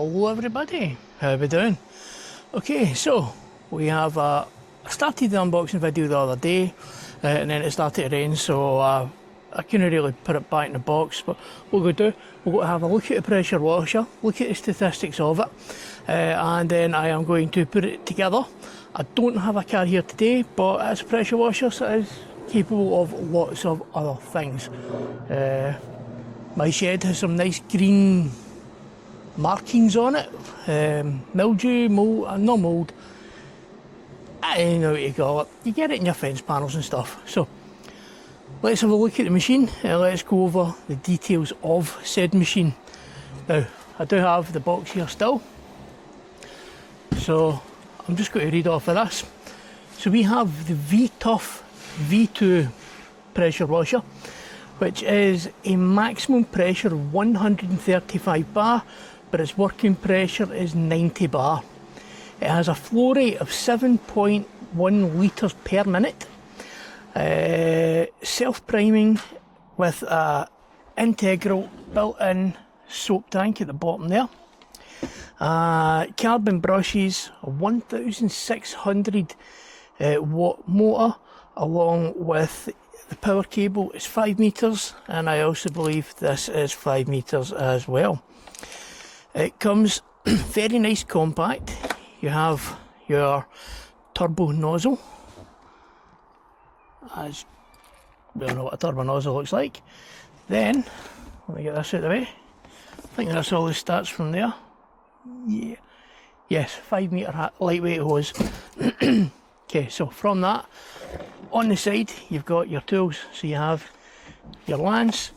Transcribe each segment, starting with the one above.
Hello everybody, how are we doing? Okay, so we have started the unboxing video the other day and then it started to rain, so I couldn't really put it back in the box. But what we're going to do, we're going to have a look at the pressure washer, look at the statistics of it, and then I am going to put it together. I don't have a car here today, but it's a pressure washer, so it is capable of lots of other things. My shed has some nice green markings on it, mildew, mould, no mould, I don't know what you call it. You get it in your fence panels and stuff. So let's have a look at the machine and let's go over the details of said machine. Now, I do have the box here still, so I'm just going to read off of this. So we have the v-tuf V2 pressure washer, which is a maximum pressure of 135 bar, but its working pressure is 90 bar. It has a flow rate of 7.1 litres per minute, self-priming with an integral built-in soap tank at the bottom there, carbon brushes, a 1600 watt motor, along with the power cable is 5 metres, and I also believe this is 5 metres as well. It comes very nice compact. You have your turbo nozzle, as we all know what a turbo nozzle looks like. Then, let me get this out of the way. I think that's all the stats from there. Yeah. Yes, 5 metre lightweight hose. Okay, so from that, on the side you've got your tools. So you have your lance,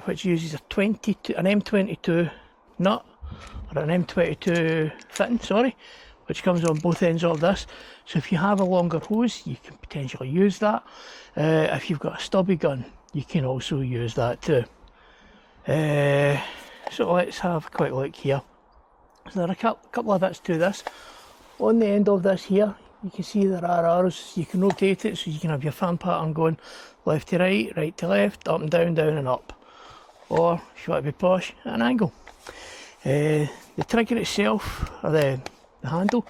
which uses an M22 nut, or an M22 fitting, sorry, which comes on both ends of this. So if you have a longer hose, you can potentially use that. If you've got a stubby gun, you can also use that too. So let's have a quick look here. So there are a couple of bits to this. On the end of this here, you can see there are arrows. You can rotate it, so you can have your fan pattern going left to right, right to left, up and down, down and up. Or, if you want to be posh, at an angle. The trigger itself, or the handle,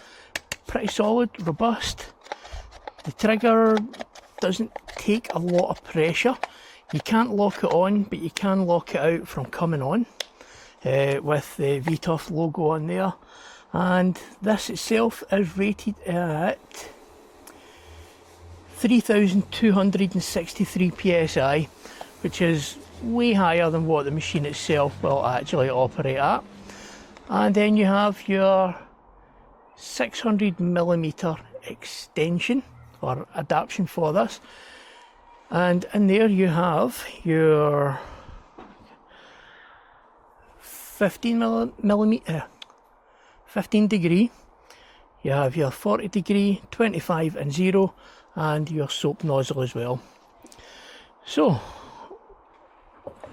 pretty solid, robust. The trigger doesn't take a lot of pressure. You can't lock it on, but you can lock it out from coming on, with the v-tuf logo on there. And this itself is rated at 3263 psi, which is way higher than what the machine itself will actually operate at. And then you have your 600mm extension or adaptation for this, and in there you have your 15 degree, you have your 40 degree, 25 and 0, and your soap nozzle as well. So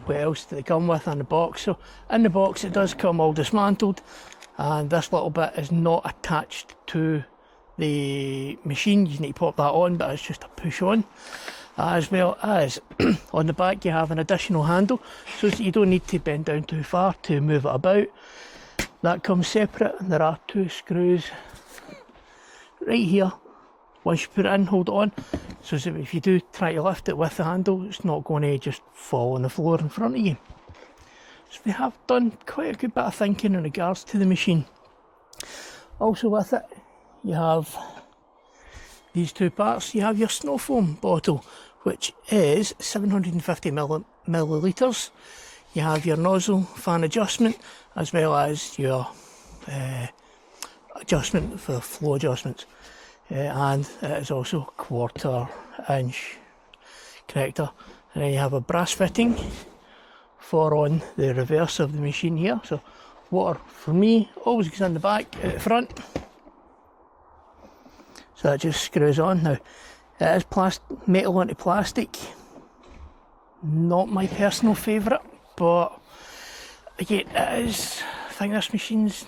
what else do they come with in the box? So in the box it does come all dismantled, and this little bit is not attached to the machine. You need to pop that on, but it's just a push on. As well as on the back you have an additional handle, so that you don't need to bend down too far to move it about. That comes separate, and there are 2 screws right here. Once you put it in, hold it on, so that if you do try to lift it with the handle, it's not going to just fall on the floor in front of you. So they have done quite a good bit of thinking in regards to the machine. Also with it, you have these 2 parts. You have your snow foam bottle, which is 750 millilitres. You have your nozzle fan adjustment, as well as your adjustment for flow adjustments. And it is also a 1/4 inch connector. And then you have a brass fitting for on the reverse of the machine here. So water for me always goes in the back, at the front. So that just screws on. Now it is metal onto plastic, not my personal favourite, but again it is, I think this machine's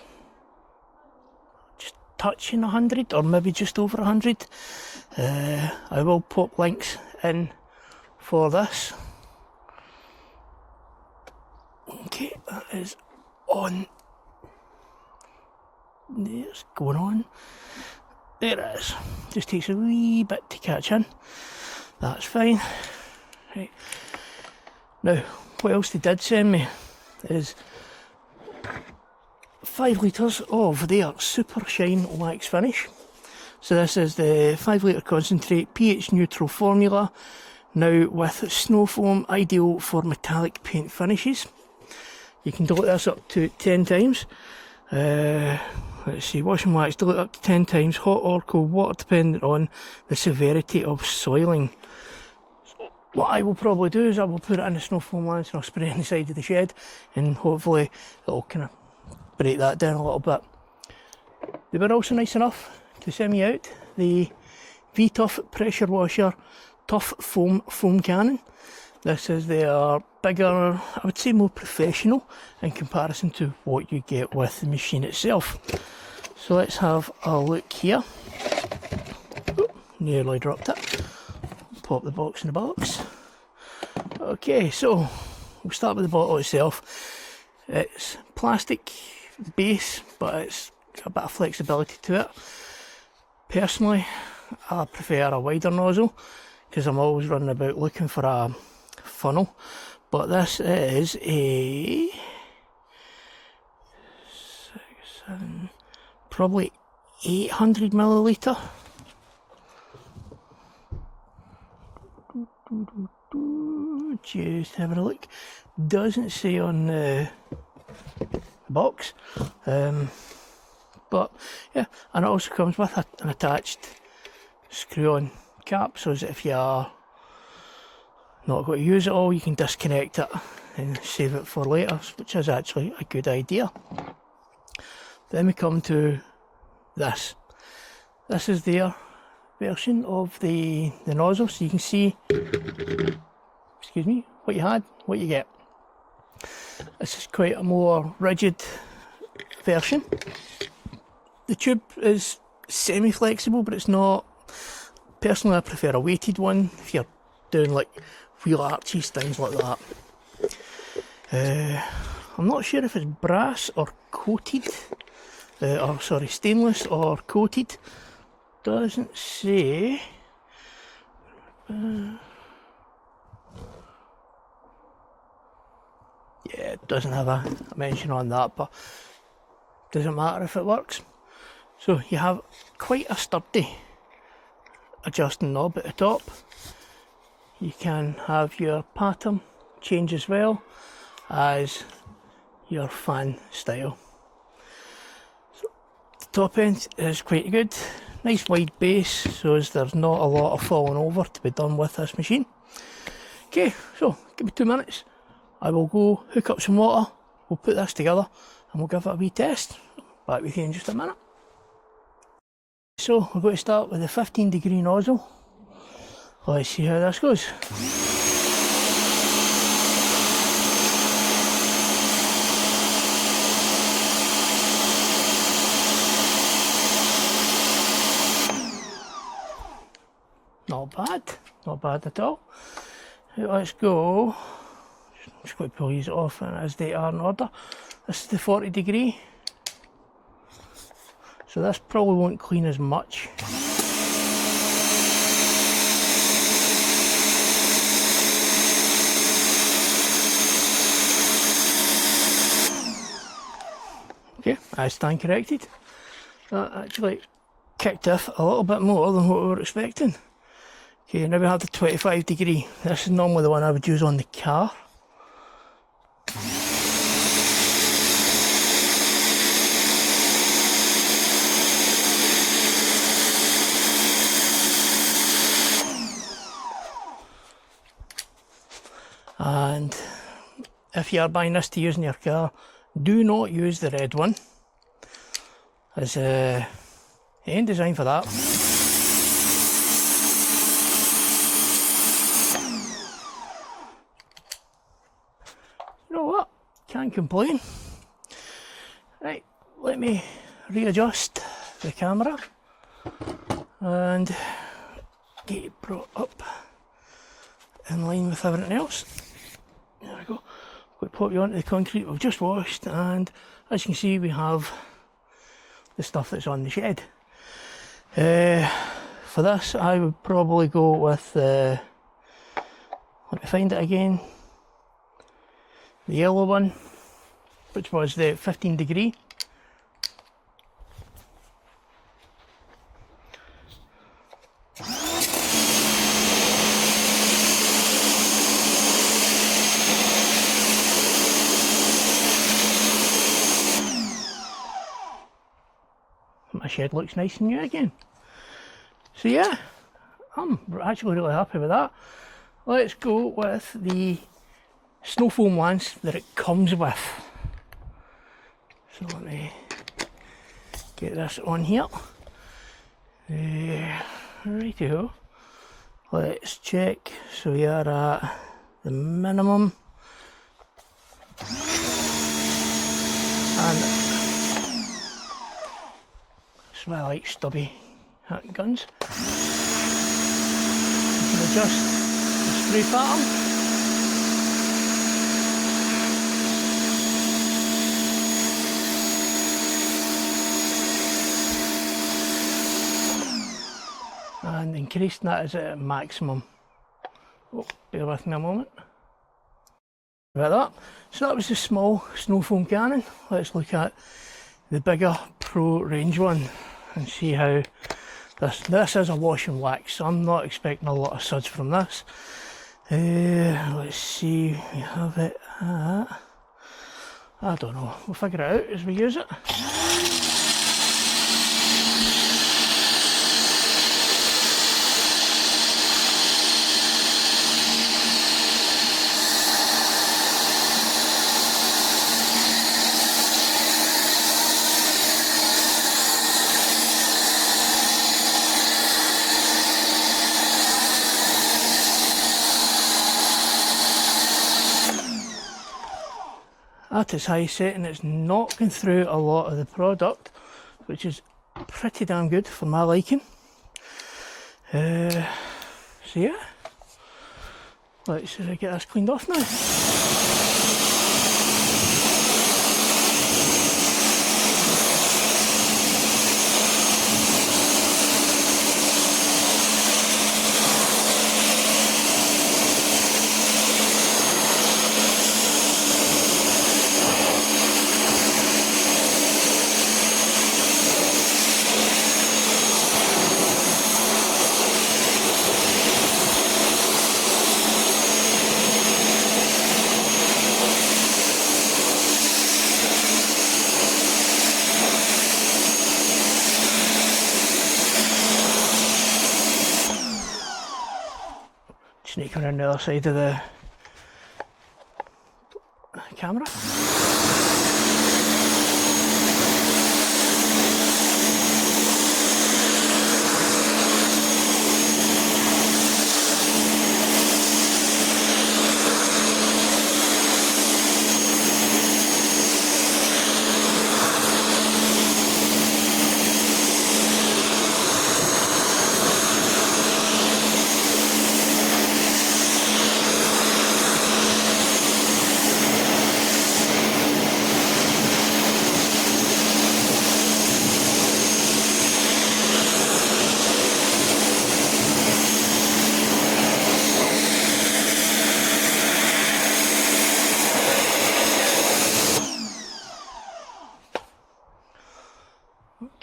just touching 100, or maybe just over 100. I will pop links in for this. Okay, that is on there's going on. There it is. Just takes a wee bit to catch in. That's fine. Right. Now, what else they did send me is 5 litres of their Super Shine wax finish. So this is the 5 litre concentrate pH neutral formula, now with snow foam, ideal for metallic paint finishes. You can dilute this up to 10 times. Let's see, washing wax, dilute up to 10 times, hot or cold water depending on the severity of soiling. So what I will probably do is I will put it in the snow foam lance and I'll spray it on the side of the shed, and hopefully it'll kind of break that down a little bit. They were also nice enough to send me out the v-tuf pressure washer tough foam cannon. This is their bigger, I would say more professional in comparison to what you get with the machine itself. So let's have a look here. Oh, nearly dropped it. Pop the box in the box. Okay, so we'll start with the bottle itself. It's plastic base, but it's got a bit of flexibility to it. Personally, I prefer a wider nozzle because I'm always running about looking for a funnel, but this is a 7, probably 800 milliliter. Just having a look. Doesn't say on the box, but yeah, and it also comes with an attached screw-on cap, so as if you are not going to use it all, you can disconnect it and save it for later, which is actually a good idea. Then we come to this. This is their version of the nozzle, so you can see, excuse me, what you had, what you get. This is quite a more rigid version. The tube is semi-flexible, but it's not. Personally, I prefer a weighted one if you're doing like wheel arches, things like that. I'm not sure if it's brass or coated, or sorry, stainless or coated. Doesn't say. Yeah, it doesn't have a mention on that, but doesn't matter if it works. So you have quite a sturdy adjusting knob at the top. You can have your pattern change as well as your fan style. So the top end is quite good, nice wide base, so as there's not a lot of falling over to be done with this machine. Okay, so give me 2 minutes. I will go hook up some water, we'll put this together and we'll give it a wee test. Back with you in just a minute. So we're going to start with the 15-degree nozzle. Let's see how this goes. Not bad, not bad at all. Let's go. I'm just going to pull these off and as they are in order. This is the 40-degree. So this probably won't clean as much. Okay, I stand corrected. That actually kicked off a little bit more than what we were expecting. Okay, now we have the 25-degree. This is normally the one I would use on the car. And if you are buying this to use in your car, do not use the red one, as it ain't designed for that. You know what? Can't complain. Right, let me readjust the camera and get it brought up in line with everything else. There we go. We'll pop you onto the concrete we've just washed, and as you can see we have the stuff that's on the shed. For this I would probably go with let me find it again, the yellow one, which was the 15 degree. My shed looks nice and new again. So yeah, I'm actually really happy with that. Let's go with the snow foam lance that it comes with. So let me get this on here. Righty-ho. Let's check. So we are at the minimum. And that's why I like stubby guns. You can adjust the spray pattern. And increasing that is at maximum. Oh, bear with me a moment. About that. So that was the small snow foam cannon. Let's look at the bigger Pro range one and see how this is a wash and wax, so I'm not expecting a lot of suds from this. Let's see, we have it at, I don't know, we'll figure it out as we use it. At its high setting, it's not going through a lot of the product, which is pretty damn good for my liking. So yeah, let's get this cleaned off now. Snake around the other side of the camera.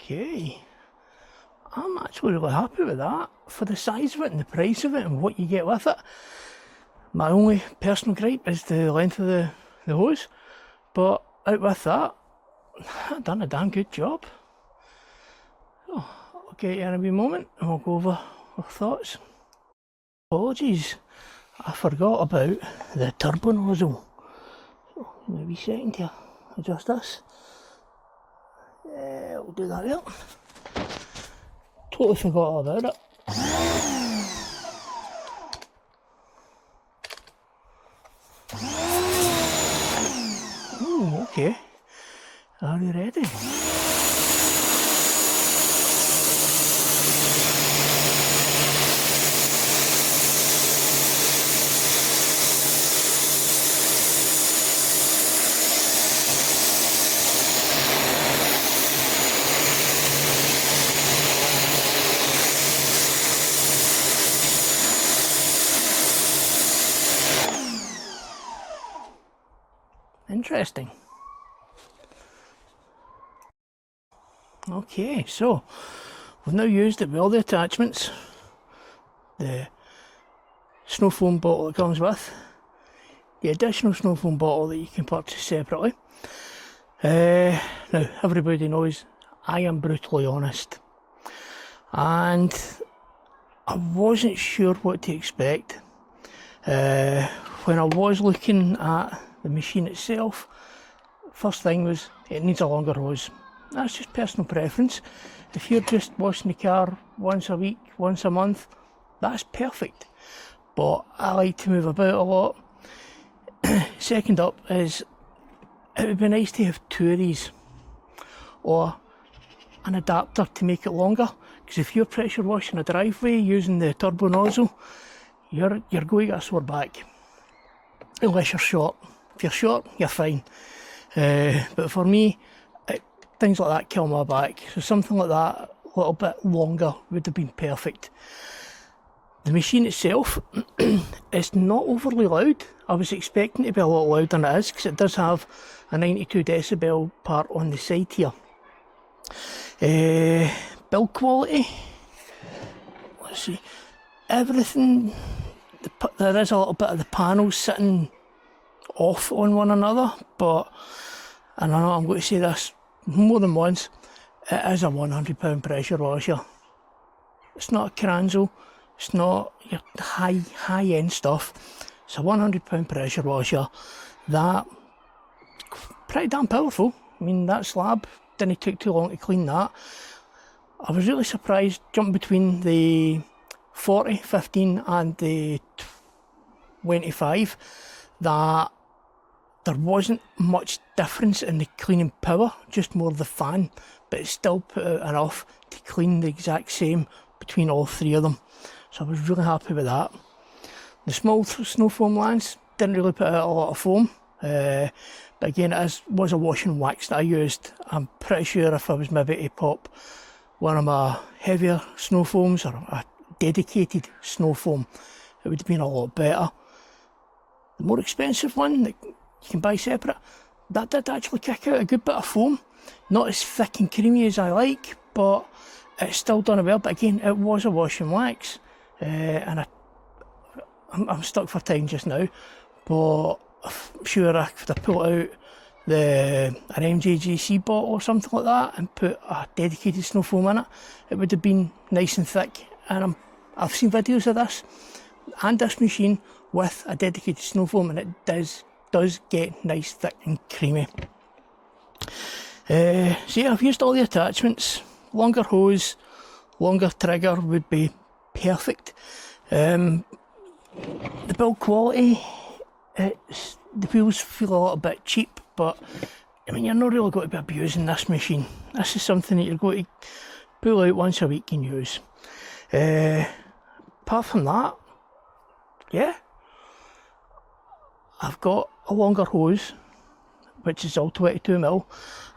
Okay, I'm actually really happy with that for the size of it and the price of it and what you get with it. My only personal gripe is the length of the hose, but out with that, I've done a damn good job. So I'll get you in a wee moment and we'll go over our thoughts. Apologies, I forgot about the turbo nozzle. So give me a wee second here, adjust this. We'll do that there. Totally forgot all about it. Ooh, okay. Are you ready? interesting. Okay, so we've now used it with all the attachments, the snow foam bottle it comes with, the additional snow foam bottle that you can purchase separately. Now everybody knows I am brutally honest, and I wasn't sure what to expect. When I was looking at the machine itself, first thing was it needs a longer hose. That's just personal preference. If you're just washing the car once a week, once a month, that's perfect. But I like to move about a lot. Second up is, it would be nice to have two of these, or an adapter to make it longer, because if you're pressure washing a driveway using the turbo nozzle, you're going to get a sore back, unless you're short. If you're short, you're fine. But for me, things like that kill my back, so something like that, a little bit longer, would have been perfect. The machine itself is not overly loud. I was expecting it to be a lot louder than it is, because it does have a 92 decibel part on the side here. Build quality, let's see, everything, there is a little bit of the panels sitting off on one another, but, and I know I'm going to say this more than once, it is a £100 pressure washer. It's not a Kranzo, it's not your high end stuff. It's a £100 pressure washer that pretty damn powerful. I mean, that slab didn't take too long to clean that. I was really surprised jumping between the 40, 15 and the 25 that there wasn't much difference in the cleaning power, just more the fan, but it still put out enough to clean the exact same between all three of them. So I was really happy with that. The small snow foam lines didn't really put out a lot of foam, but again, it was a washing wax that I used. I'm pretty sure if I was maybe to pop one of my heavier snow foams or a dedicated snow foam, it would have been a lot better. The more expensive one that you can buy separate, that did actually kick out a good bit of foam. Not as thick and creamy as I like, but it's still done it well. But again, it was a washing wax, and I'm stuck for time just now, but I'm sure I could have pulled out an MJGC bottle or something like that and put a dedicated snow foam in it. It would have been nice and thick, and I've seen videos of this and this machine with a dedicated snow foam, and it does get nice, thick and creamy. So yeah, I've used all the attachments. Longer hose, longer trigger would be perfect. The build quality, the wheels feel a little bit cheap, but I mean, you're not really going to be abusing this machine. This is something that you're going to pull out once a week and use. Apart from that, yeah, I've got a longer hose, which is all 22mm.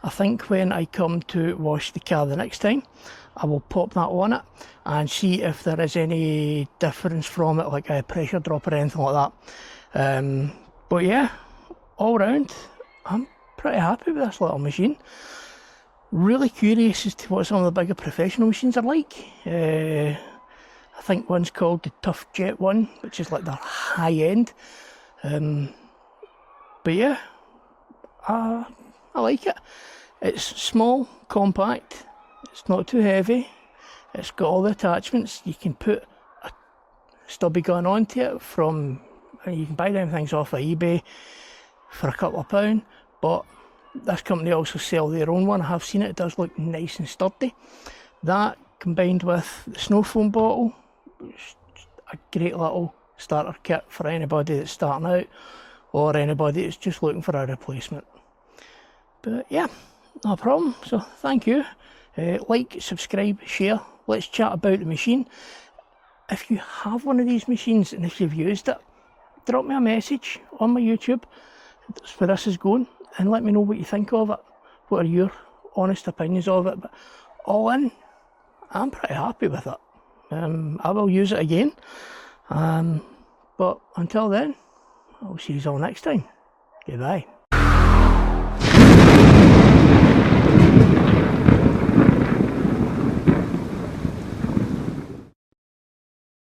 I think when I come to wash the car the next time, I will pop that on it and see if there is any difference from it, like a pressure drop or anything like that. But yeah, all round, I'm pretty happy with this little machine. Really curious as to what some of the bigger professional machines are like. I think one's called the v-tuf Jet 1, which is like their high end. But yeah, I like it. It's small, compact, it's not too heavy, it's got all the attachments. You can put a stubby gun onto it you can buy them things off of eBay for a couple of £, but this company also sell their own one. I have seen it, it does look nice and sturdy. That combined with the snow foam bottle, it's a great little starter kit for anybody that's starting out or anybody that's just looking for a replacement. But yeah, no problem. So thank you. Like, subscribe, share. Let's chat about the machine. If you have one of these machines and if you've used it, drop me a message on my YouTube. That's where this is going, and let me know what you think of it. What are your honest opinions of it? But all in, I'm pretty happy with it. I will use it again. But until then, I'll see you all next time. Goodbye.